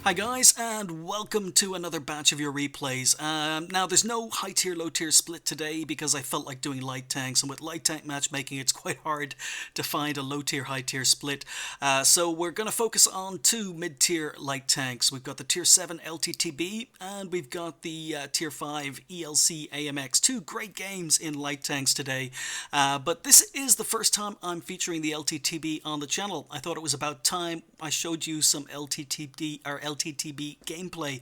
Hi guys, and welcome to another batch of your replays. Now there's no high tier low tier split today because I felt like doing light tanks, and with light tank matchmaking it's quite hard to find a low tier high tier split. So we're going to focus on two mid tier light tanks. We've got the tier 7 LTTB and we've got the tier 5 ELC AMX. Two great games in light tanks today, but this is the first time I'm featuring the LTTB on the channel. I thought it was about time I showed you some LTTB gameplay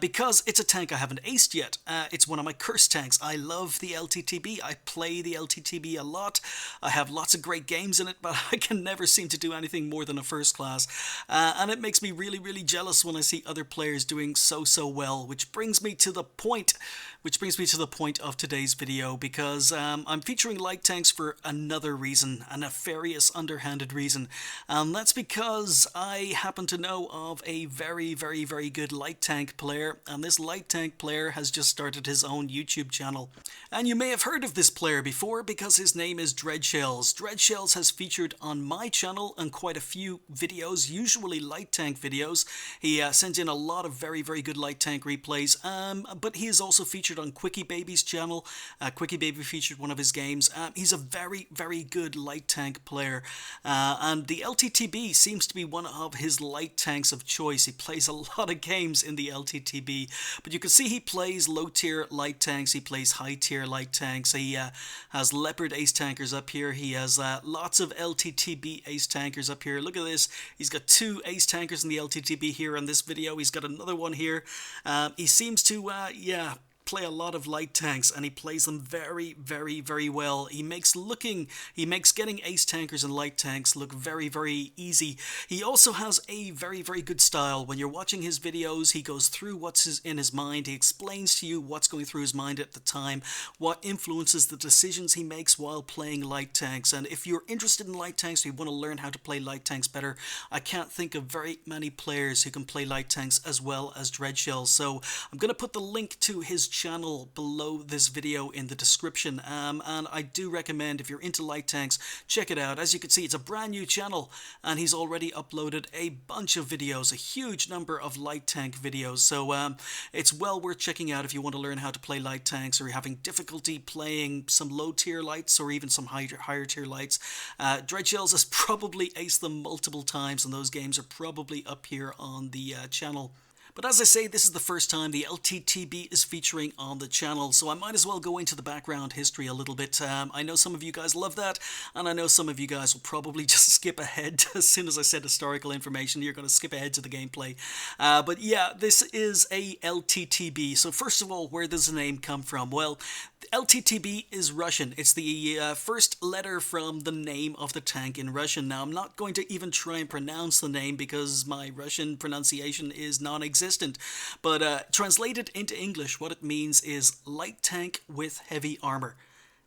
because it's a tank I haven't aced yet. It's one of my curse tanks. I love the LTTB. I play the LTTB a lot. I have lots of great games in it, but I can never seem to do anything more than a first class. And it makes me really jealous when I see other players doing so well, which brings me to the point of today's video, because I'm featuring light tanks for another reason, a nefarious, underhanded reason. And that's because I happen to know of a very good light tank player, and this light tank player has just started his own YouTube channel. And you may have heard of this player before because his name is hendrikj. hendrikj has featured on my channel and quite a few videos, usually light tank videos. He sends in a lot of very good light tank replays, but he is also featured on Quickie Baby's channel. Quickie Baby featured one of his games. He's a very good light tank player, and the LTTB seems to be one of his light tanks of choice. He plays a lot of games in the LTTB, but you can see he plays low tier light tanks, he plays high tier light tanks. He has Leopard ace tankers up here. He has lots of LTTB ace tankers up here. Look at this. He's got two ace tankers in the LTTB here in this video. He's got another one here. He seems to play a lot of light tanks, and he plays them very well. He makes getting ace tankers and light tanks look very easy. He also has a very good style. When you're watching his videos, he goes through what's in his mind. He explains to you what's going through his mind at the time, what influences the decisions he makes while playing light tanks. And if you're interested in light tanks, or you want to learn how to play light tanks better, I can't think of very many players who can play light tanks as well as hendrikj. So I'm going to put the link to his channel below this video in the description, and I do recommend, if you're into light tanks, check it out. As you can see, it's a brand new channel and he's already uploaded a bunch of videos, a huge number of light tank videos, so it's well worth checking out if you want to learn how to play light tanks, or you're having difficulty playing some low tier lights or even some higher tier lights. hendrikj has probably aced them multiple times, and those games are probably up here on the channel. But as I say, this is the first time the LTTB is featuring on the channel, so I might as well go into the background history a little bit. I know some of you guys love that, and I know some of you guys will probably just skip ahead. As soon as I said historical information, you're going to skip ahead to the gameplay. But yeah, this is a LTTB. So first of all, where does the name come from? Well, LTTB is Russian. It's the first letter from the name of the tank in Russian. Now, I'm not going to even try and pronounce the name because my Russian pronunciation is non-existent. But translated into English, what it means is light tank with heavy armor.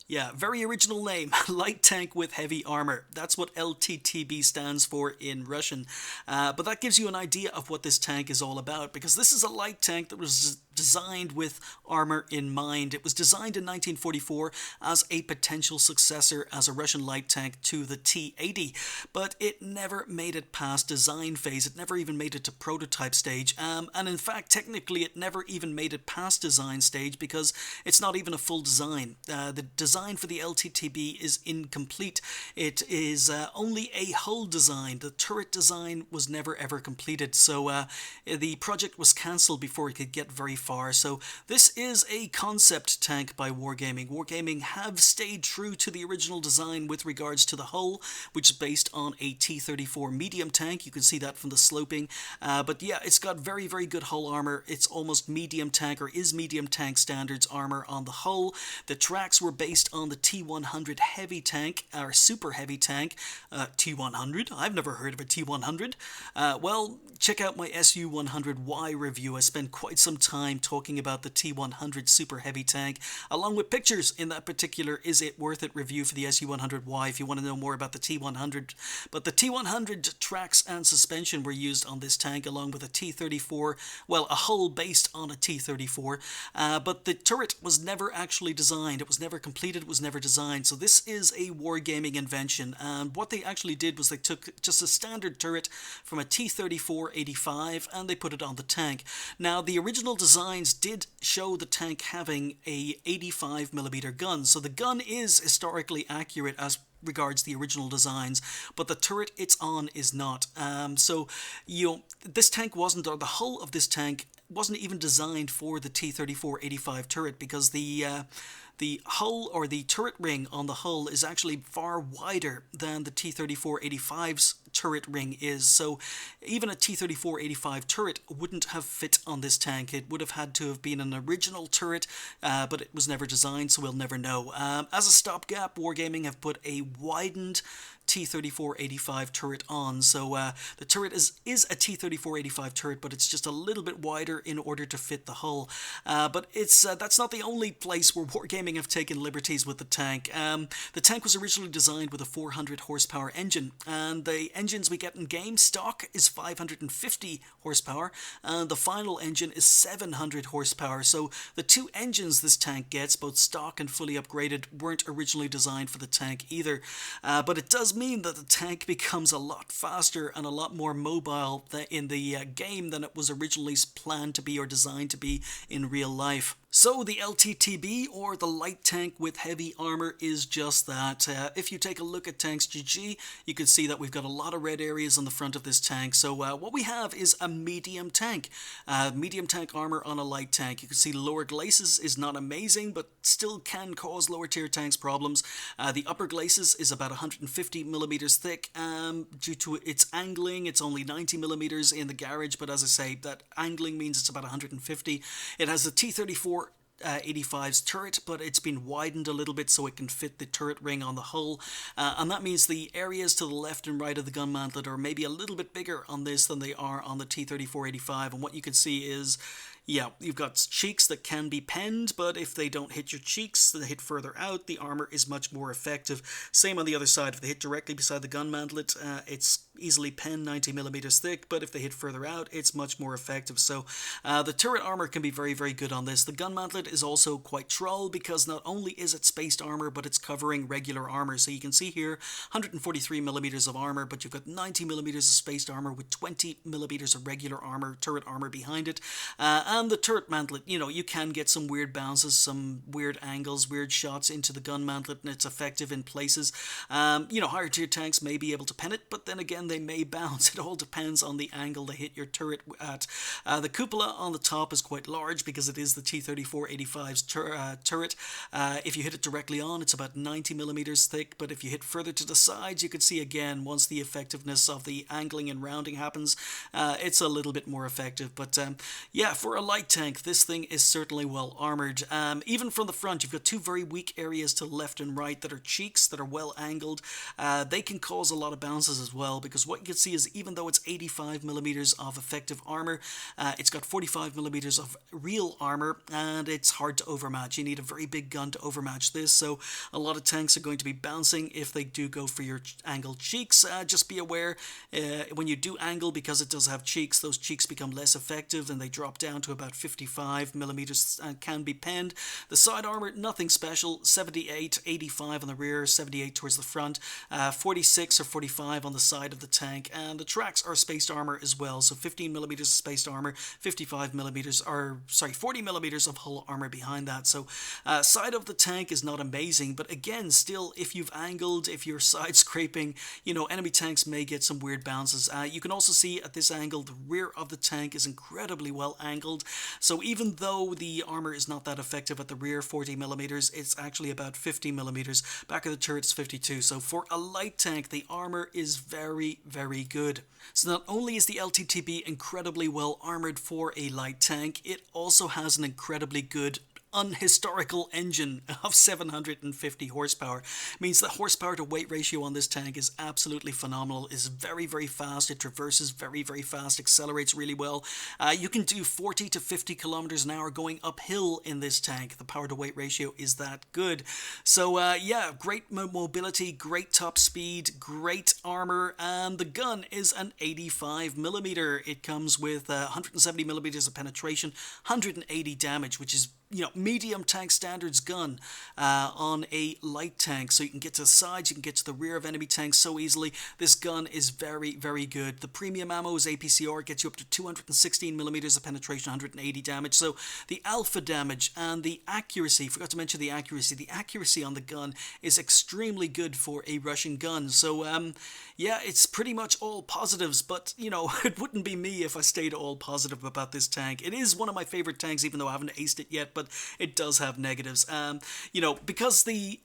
Yeah, very original name, light tank with heavy armor. That's what LTTB stands for in Russian. But that gives you an idea of what this tank is all about, because this is a light tank that was designed with armor in mind. It was designed in 1944 as a potential successor as a Russian light tank to the T-80, but it never made it past design phase. It never even made it to prototype stage, and in fact, technically, it never even made it past design stage because it's not even a full design. The design for the LTTB is incomplete. It is only a hull design. The turret design was never ever completed, so the project was cancelled before it could get very far. So this is a concept tank by Wargaming. Wargaming have stayed true to the original design with regards to the hull, which is based on a T-34 medium tank. You can see that from the sloping. But yeah, it's got very good hull armor. It's almost medium tank, or is medium tank standards armor on the hull. The tracks were based on the T-100 heavy tank, or super heavy tank. T-100? I've never heard of a T-100. Well, check out my SU-100Y review. I spent quite some time talking about the T-100 super heavy tank, along with pictures in that particular Is It Worth It review for the SU-100Y if you want to know more about the T-100. But the T-100 tracks and suspension were used on this tank, along with a T-34, well, a hull based on a T-34, but the turret was never actually designed. It was never completed created, it was never designed. So this is a wargaming invention, and what they actually did was they took just a standard turret from a T-34-85 and they put it on the tank. Now, the original designs did show the tank having a 85mm gun, so the gun is historically accurate as regards the original designs, but the turret it's on is not. So, this tank wasn't, or the hull of this tank wasn't even designed for the T-34-85 turret, because the hull, or the turret ring on the hull, is actually far wider than the T-34-85's turret ring is. So even a T-34-85 turret wouldn't have fit on this tank. It would have had to have been an original turret, but it was never designed, so we'll never know. As a stopgap, Wargaming have put a widened T-34-85 turret on. So the turret is a T-34-85 turret, but it's just a little bit wider in order to fit the hull. But it's that's not the only place where Wargaming have taken liberties with the tank. The tank was originally designed with a 400 horsepower engine, and the engines we get in game stock is 550 horsepower, and the final engine is 700 horsepower. So the two engines this tank gets, both stock and fully upgraded, weren't originally designed for the tank either. But it does mean that the tank becomes a lot faster and a lot more mobile in the game than it was originally planned to be or designed to be in real life. So the LTTB, or the light tank with heavy armor, is just that. If you take a look at Tanks GG, you can see that we've got a lot of red areas on the front of this tank. So what we have is a medium tank. Medium tank armor on a light tank. You can see lower glacis is not amazing, but still can cause lower tier tanks problems. The upper glacis is about 150mm thick. Due to its angling, it's only 90mm in the garage, but as I say, that angling means it's about 150. It has the T-34 85's turret, but it's been widened a little bit so it can fit the turret ring on the hull, and that means the areas to the left and right of the gun mantlet are maybe a little bit bigger on this than they are on the T-34-85, and what you can see is, yeah, you've got cheeks that can be penned, but if they don't hit your cheeks, they hit further out, the armor is much more effective. Same on the other side. If they hit directly beside the gun mantlet, it's easily penned, 90mm thick, but if they hit further out, it's much more effective. So the turret armor can be very, very good on this. The gun mantlet is also quite troll, because not only is it spaced armor, but it's covering regular armor. So you can see here 143mm of armor, but you've got 90mm of spaced armor with 20mm of regular armor, turret armor behind it. And the turret mantlet, you can get some weird bounces, some weird angles, weird shots into the gun mantlet, and it's effective in places. Higher tier tanks may be able to pen it, but then again, they may bounce. It all depends on the angle they hit your turret at. The cupola on the top is quite large because it is the T-34-85's turret. If you hit it directly on, it's about 90mm thick, but if you hit further to the sides, you can see again, once the effectiveness of the angling and rounding happens, it's a little bit more effective. But yeah, for a light tank, this thing is certainly well armored. Even from the front, you've got two very weak areas to left and right that are cheeks, that are well angled. They can cause a lot of bounces as well, because what you can see is, even though it's 85mm of effective armor, it's got 45mm of real armor, and it's hard to overmatch. You need a very big gun to overmatch this, so a lot of tanks are going to be bouncing if they do go for your angled cheeks. Just be aware, when you do angle, because it does have cheeks, those cheeks become less effective and they drop down to about 55mm and can be penned. The side armor, nothing special, 78, 85 on the rear, 78 towards the front, 46 or 45 on the side of the tank, and the tracks are spaced armor as well, so 15mm of spaced armor, 40mm of hull armor behind that. So side of the tank is not amazing, but again, still, if you've angled, if you're side scraping, enemy tanks may get some weird bounces. You can also see at this angle, the rear of the tank is incredibly well angled, so even though the armor is not that effective at the rear, 40mm, it's actually about 50mm. Back of the turret's 52, so for a light tank, the armor is very, very good. So not only is the LTTB incredibly well armored for a light tank, it also has an incredibly good unhistorical engine of 750 horsepower. Means the horsepower to weight ratio on this tank is absolutely phenomenal. It's very, very fast. It traverses very, very fast, accelerates really well. You can do 40 to 50 kilometers an hour going uphill in this tank. The power to weight ratio is that good. So yeah, great mobility, great top speed, great armor, and the gun is an 85mm. It comes with 170mm of penetration, 180 damage, which is medium tank standards gun on a light tank, so you can get to the sides, you can get to the rear of enemy tanks so easily. This gun is very, very good. The premium ammo is APCR. It gets you up to 216 millimeters of penetration, 180 damage. So the alpha damage and the accuracy, forgot to mention the accuracy on the gun is extremely good for a Russian gun. So yeah, it's pretty much all positives, but it wouldn't be me if I stayed all positive about this tank. It is one of my favorite tanks, even though I haven't aced it yet, but it does have negatives. Because the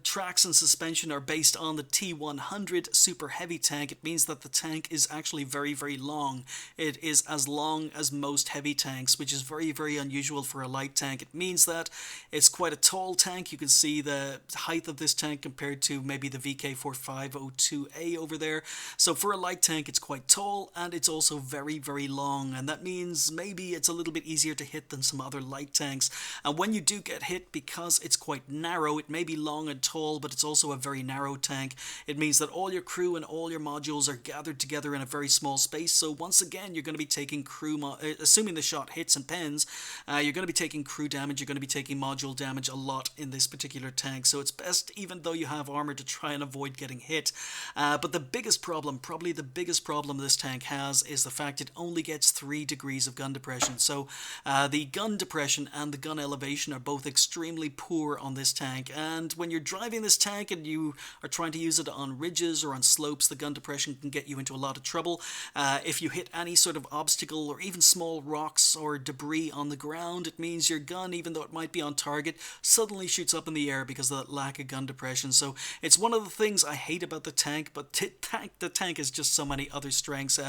tracks and suspension are based on the T100 super heavy tank, it means that the tank is actually very, very long. It is as long as most heavy tanks, which is very, very unusual for a light tank. It means that it's quite a tall tank. You can see the height of this tank compared to maybe the VK4502A over there. So for a light tank, it's quite tall, and it's also very, very long, and that means maybe it's a little bit easier to hit than some other light tanks. And when you do get hit, because it's quite narrow, it may be long and tall, but it's also a very narrow tank. It means that all your crew and all your modules are gathered together in a very small space. So once again, you're going to be taking crew, assuming the shot hits and pens, you're going to be taking crew damage, you're going to be taking module damage a lot in this particular tank. So it's best, even though you have armor, to try and avoid getting hit. But the biggest problem, probably the biggest problem this tank has, is the fact it only gets 3 degrees of gun depression. So the gun depression and the gun elevation are both extremely poor on this tank, and when you're driving this tank and you are trying to use it on ridges or on slopes, the gun depression can get you into a lot of trouble. If you hit any sort of obstacle or even small rocks or debris on the ground, it means your gun, even though it might be on target, suddenly shoots up in the air because of that lack of gun depression. So it's one of the things I hate about the tank, but the tank has just so many other strengths.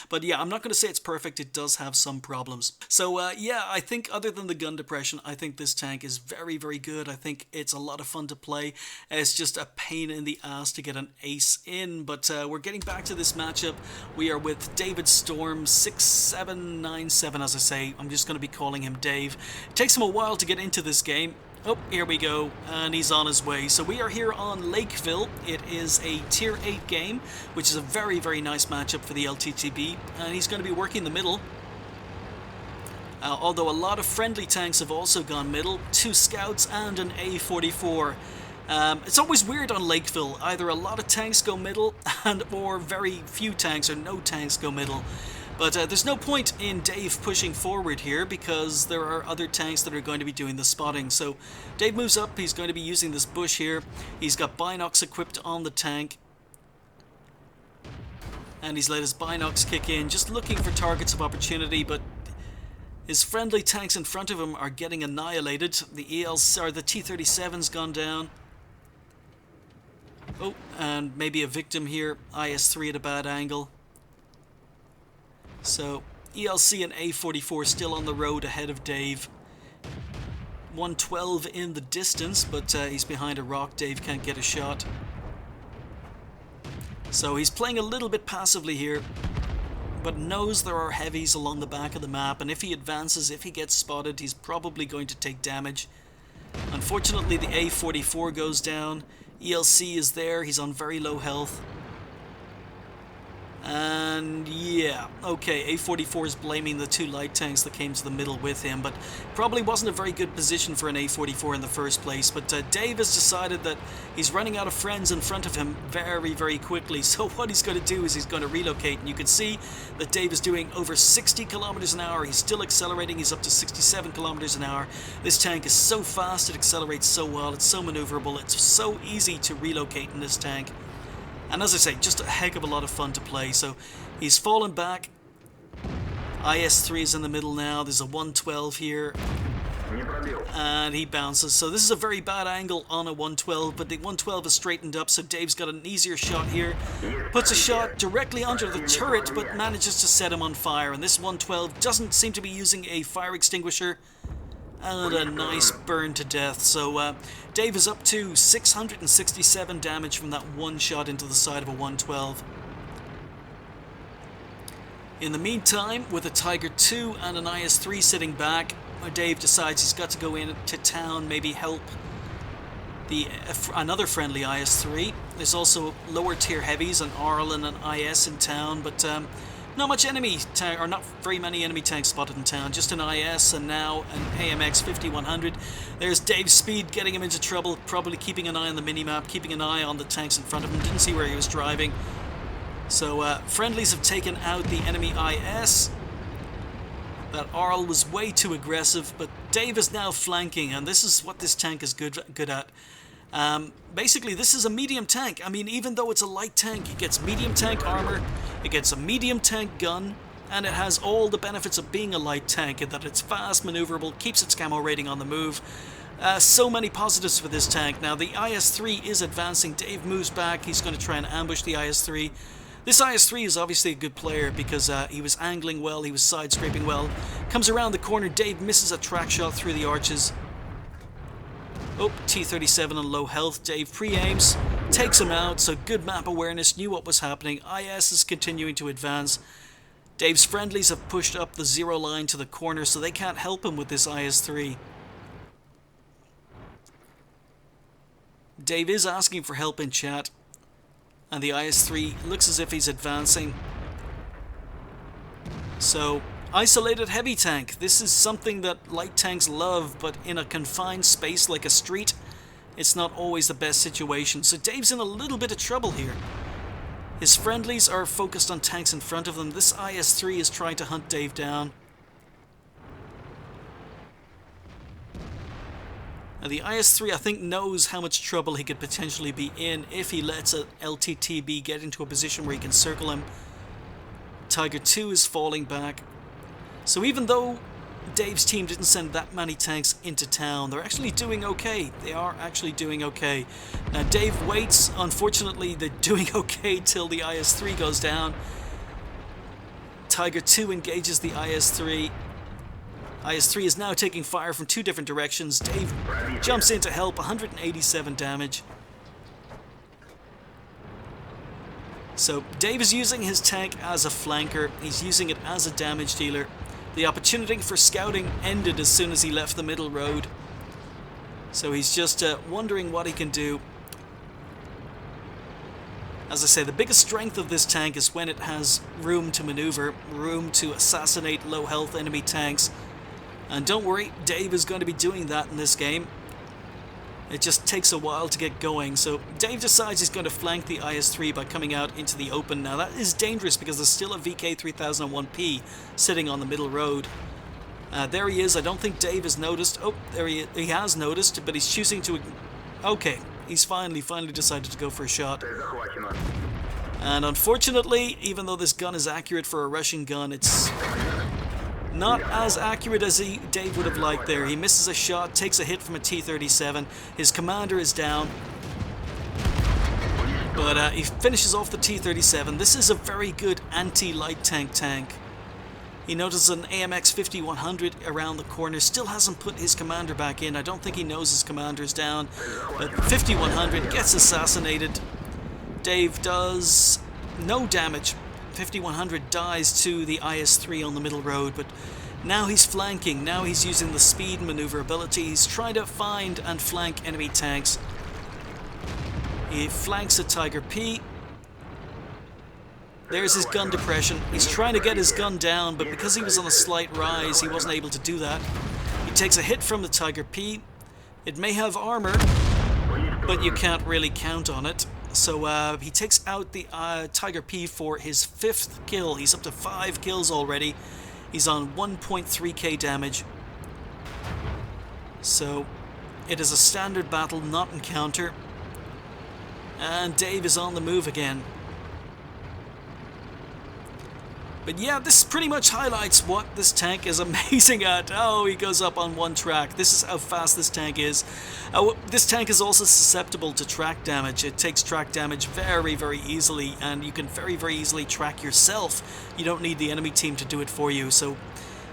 But yeah, I'm not going to say it's perfect. It does have some problems. So yeah, I think other than the gun depression, I think this tank is very, very good. I think it's a lot of fun to play. It's just a pain in the ass to get an ace in, but we're getting back to this matchup. We are with David Storm 6797, as I say. I'm just going to be calling him Dave. It takes him a while to get into this game. Oh, here we go, and he's on his way. So we are here on Lakeville. It is a Tier 8 game, which is a very, very nice matchup for the LTTB, and he's going to be working the middle. Although a lot of friendly tanks have also gone middle, 2 scouts and an A44. It's always weird on Lakeville. Either a lot of tanks go middle, or very few tanks or no tanks go middle. But there's no point in Dave pushing forward here because there are other tanks that are going to be doing the spotting. So Dave moves up. He's going to be using this bush here. He's got binocs equipped on the tank. And he's let his binocs kick in, just looking for targets of opportunity, but his friendly tanks in front of him are getting annihilated. The ELC, or the T-37's gone down. Oh, and maybe a victim here. IS-3 at a bad angle. So, ELC and A44 still on the road ahead of Dave. 112 in the distance, but he's behind a rock. Dave can't get a shot. So he's playing a little bit passively here, but knows there are heavies along the back of the map, and if he advances, if he gets spotted, he's probably going to take damage. Unfortunately, the A44 goes down. ELC is there. He's on very low health. And yeah, okay, A44 is blaming the 2 light tanks that came to the middle with him, but probably wasn't a very good position for an A44 in the first place. But Dave has decided that he's running out of friends in front of him very, very quickly. So what he's going to do is he's going to relocate, and you can see that Dave is doing over 60 kilometers an hour. He's still accelerating. He's up to 67 kilometers an hour. This tank is so fast, it accelerates so well, it's so maneuverable, it's so easy to relocate in this tank. And as I say, just a heck of a lot of fun to play. So he's fallen back. IS-3 is in the middle now. There's a 112 here. And he bounces. So this is a very bad angle on a 112, but the 112 is straightened up, so Dave's got an easier shot here. Puts a shot directly under the turret, but manages to set him on fire. And this 112 doesn't seem to be using a fire extinguisher. And a nice burn to death. So Dave is up to 667 damage from that one shot into the side of a 112. In the meantime, with a Tiger 2 and an IS-3 sitting back, Dave decides he's got to go into town, maybe help another friendly IS-3. There's also lower tier heavies, an Arl and an IS in town, but Not much enemy tank, or not very many enemy tanks spotted in town. Just an IS and now an AMX 5100. There's Dave's speed getting him into trouble. Probably keeping an eye on the minimap, keeping an eye on the tanks in front of him. Didn't see where he was driving. So friendlies have taken out the enemy IS. That Arl was way too aggressive, but Dave is now flanking, and this is what this tank is good at. Basically, this is a medium tank. I mean, even though it's a light tank, it gets medium tank armor, it gets a medium tank gun, and it has all the benefits of being a light tank in that it's fast, maneuverable, keeps its camo rating on the move. So many positives for this tank. Now, the IS-3 is advancing. Dave moves back. He's going to try and ambush the IS-3. This IS-3 is obviously a good player because he was angling well, he was side-scraping well. Comes around the corner, Dave misses a track shot through the arches. Oh, T-37 on low health. Dave pre-aims, takes him out, so good map awareness, knew what was happening. IS is continuing to advance. Dave's friendlies have pushed up the zero line to the corner, so they can't help him with this IS-3. Dave is asking for help in chat. And the IS-3 looks as if he's advancing. So, isolated heavy tank. This is something that light tanks love, but in a confined space like a street, it's not always the best situation. So Dave's in a little bit of trouble here. His friendlies are focused on tanks in front of them. This IS-3 is trying to hunt Dave down. Now the IS-3, I think, knows how much trouble he could potentially be in if he lets a LTTB get into a position where he can circle him. Tiger 2 is falling back. So even though Dave's team didn't send that many tanks into town, they're actually doing okay. They are actually doing okay. Now Dave waits. Unfortunately, they're doing okay till the IS-3 goes down. Tiger 2 engages the IS-3. IS-3 is now taking fire from two different directions. Dave jumps in to help, 187 damage. So Dave is using his tank as a flanker. He's using it as a damage dealer. The opportunity for scouting ended as soon as he left the middle road. So he's just wondering what he can do. As I say, the biggest strength of this tank is when it has room to maneuver, room to assassinate low health enemy tanks. And don't worry, Dave is going to be doing that in this game. It just takes a while to get going. So Dave decides he's going to flank the IS-3 by coming out into the open. Now that is dangerous because there's still a VK3001P sitting on the middle road. There he is. I don't think Dave has noticed. Oh, there he is. He has noticed, but he's choosing to... Okay, he's finally decided to go for a shot. And unfortunately, even though this gun is accurate for a Russian gun, it's not as accurate as Dave would have liked there. He misses a shot, takes a hit from a T-37. His commander is down. But he finishes off the T-37. This is a very good anti-light tank. He notices an AMX 5100 around the corner. Still hasn't put his commander back in. I don't think he knows his commander's down. But 5100 gets assassinated. Dave does no damage. 5100 dies to the IS-3 on the middle road, but now he's flanking. Now he's using the speed and maneuverability. He's trying to find and flank enemy tanks. He flanks a Tiger P. There's his gun depression. He's trying to get his gun down, but because he was on a slight rise, he wasn't able to do that. He takes a hit from the Tiger P. It may have armor, but you can't really count on it. So he takes out the Tiger P for his 5th kill. He's up to 5 kills already. He's on 1.3k damage. So it is a standard battle, not encounter. And Dave is on the move again. But yeah, this pretty much highlights what this tank is amazing at. Oh, he goes up on one track. This is how fast this tank is. This tank is also susceptible to track damage. It takes track damage very, very easily, and you can very, very easily track yourself. You don't need the enemy team to do it for you. So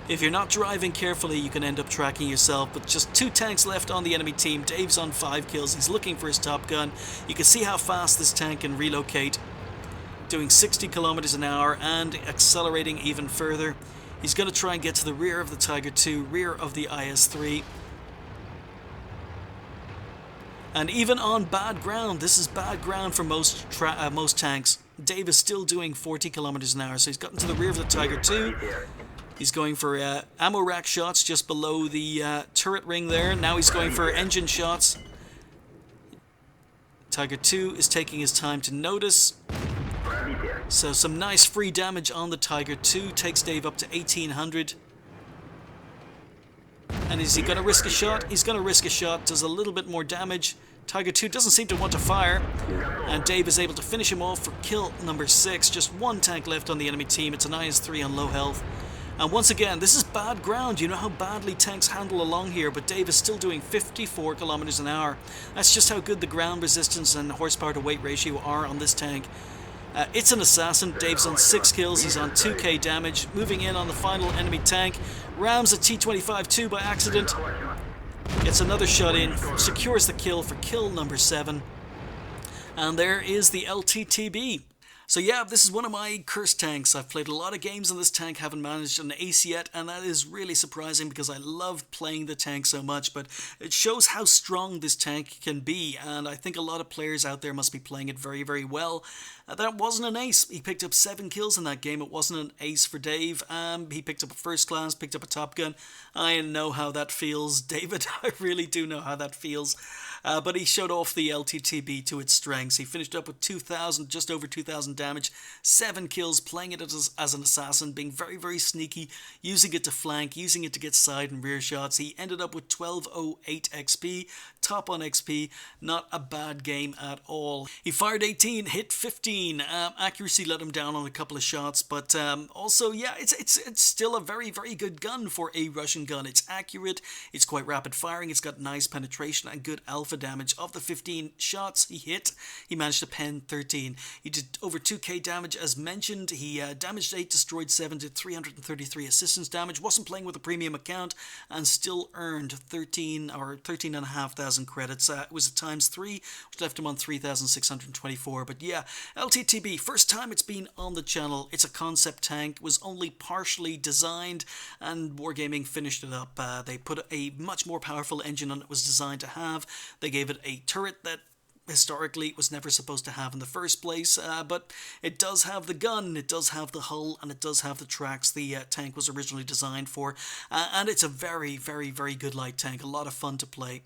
if you're not driving carefully, you can end up tracking yourself. But just 2 tanks left on the enemy team. Dave's on 5 kills. He's looking for his top gun. You can see how fast this tank can relocate. Doing 60 kilometers an hour and accelerating even further. He's going to try and get to the rear of the Tiger 2, rear of the IS-3. And even on bad ground, this is bad ground for most tanks. Dave is still doing 40 kilometers an hour, so he's gotten to the rear of the Tiger II. He's going for ammo rack shots just below the turret ring there. Now he's going for engine shots. Tiger II is taking his time to notice. So some nice free damage on the Tiger II. Takes Dave up to 1800. And is he going to risk a shot? He's going to risk a shot. Does a little bit more damage. Tiger II doesn't seem to want to fire. And Dave is able to finish him off for kill number 6. Just one tank left on the enemy team. It's an IS-3 on low health. And once again, this is bad ground. You know how badly tanks handle along here, but Dave is still doing 54 kilometers an hour. That's just how good the ground resistance and horsepower to weight ratio are on this tank. It's an assassin. Dave's on 6 kills. He's on 2k damage. Moving in on the final enemy tank. Rams a T-25-2 by accident. Gets another shot in. Secures the kill for kill number 7. And there is the LTTB. So yeah, this is one of my cursed tanks. I've played a lot of games on this tank, haven't managed an ace yet, and that is really surprising because I love playing the tank so much, but it shows how strong this tank can be, and I think a lot of players out there must be playing it very, very well. That wasn't an ace. He picked up 7 kills in that game. It wasn't an ace for Dave. He picked up a first class, picked up a Top Gun. I know how that feels, David. I really do know how that feels. But he showed off the LTTB to its strengths. He finished up with 2,000, just over 2,000 damage, 7 kills, playing it as an assassin, being very, very sneaky, using it to flank, using it to get side and rear shots. He ended up with 1208 XP, top on XP, not a bad game at all. He fired 18, hit 15. Accuracy let him down on a couple of shots, but also, yeah, it's still a very, very good gun for a Russian gun. It's accurate, it's quite rapid firing, it's got nice penetration and good alpha damage. Of the 15 shots he hit, he managed to pen 13. He did over 2k damage as mentioned. He damaged 8, destroyed 7, did 333 assistance damage. Wasn't playing with a premium account and still earned 13,500 credits. It was a ×3, which left him on 3,624. But yeah, LTTB, first time it's been on the channel. It's a concept tank, was only partially designed, and Wargaming finished it up. They put a much more powerful engine on it was designed to have. They gave it a turret that historically it was never supposed to have in the first place, but it does have the gun, it does have the hull, and it does have the tracks the tank was originally designed for, and it's a very, very, very good light tank, a lot of fun to play.